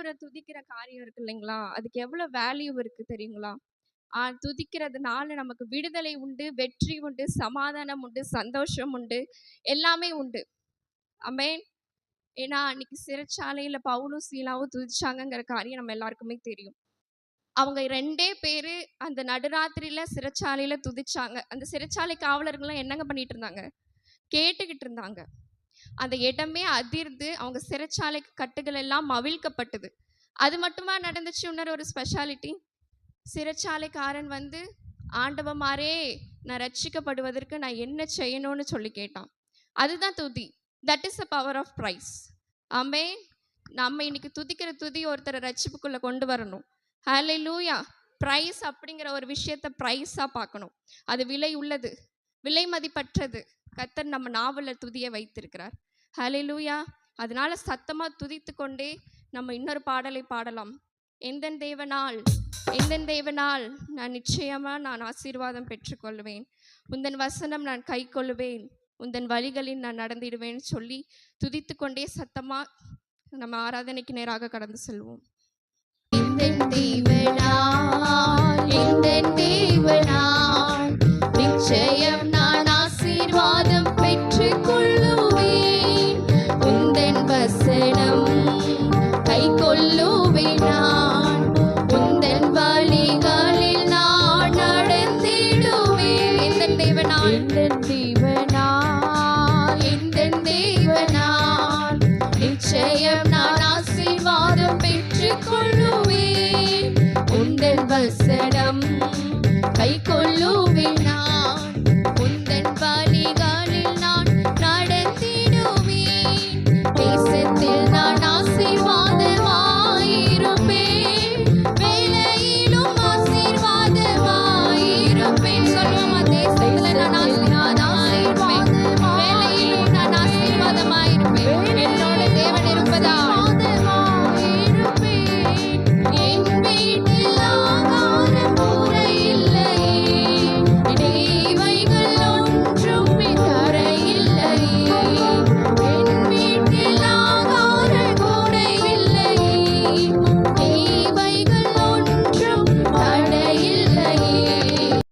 ஆண்டவரை துதிக்கிற காரியம் இருக்கு இல்லைங்களா, அதுக்கு எவ்வளவு வேல்யூ இருக்கு தெரியுங்களா? துதிக்கிறதுனால நமக்கு விடுதலை உண்டு, வெற்றி உண்டு, சமாதானம் உண்டு, சந்தோஷம் உண்டு, எல்லாமே உண்டு. ஆமென். ஏன்னா அன்னைக்கு சிறைச்சாலையில பவுலும் சீலாவும் துதிச்சாங்கங்கிற காரியம் நம்ம எல்லாருக்குமே தெரியும். அவங்க 2 பேரு அந்த நடுராத்திரியில சிறைச்சாலையில துதிச்சாங்க. அந்த சிறைச்சாலை காவலர்கள்லாம் என்னங்க பண்ணிட்டு இருந்தாங்க? கேட்டுக்கிட்டு இருந்தாங்க. அந்த இடமே அதிர்ந்து அவங்க சிறைச்சாலை கட்டுகள் எல்லாம் அவிழ்க்கப்பட்டது. அது மட்டுமா நடந்துச்சு? இன்னொரு ஒரு ஸ்பெஷாலிட்டி, சிறைச்சாலைக்காரன் வந்து, ஆண்டவமாரே, நான் ரட்சிக்கப்படுவதற்கு நான் என்ன செய்யணும்னு சொல்லி கேட்டான். அதுதான் துதி. That is the power of praise. Amen. நம்ம இன்னைக்கு துதிக்கிற துதி ஒருத்தரை ரட்சிப்புக்குள்ள கொண்டு வரணும். ஹல்லேலூயா. பிரைஸ் அப்படிங்கிற ஒரு விஷயத்தை பிரைஸா பார்க்கணும். அது விலை உள்ளது, விலை மதிப்பற்றது. கர்த்தர் நம்ம நாவல துதிய வைத்திருக்கிறார். ஹல்லேலூயா. அதனால சத்தமா துதித்து கொண்டே நம்ம இன்னொரு பாடலை பாடலாம். எந்தன் தேவனால், எந்தன் தேவனால் நான் நிச்சயமா நான் ஆசீர்வாதம் பெற்றுக்கொள்வேன். உந்தன் வசனம் நான் கை கொள்ளுவேன், உந்தன் வழிகளில் நான் நடந்திடுவேன்னு சொல்லி துதித்து கொண்டே சத்தமா நம்ம ஆராதனைக்கு நேராக கடந்து செல்வோம். எந்தன் தேவனால், எந்தன் தேவனால்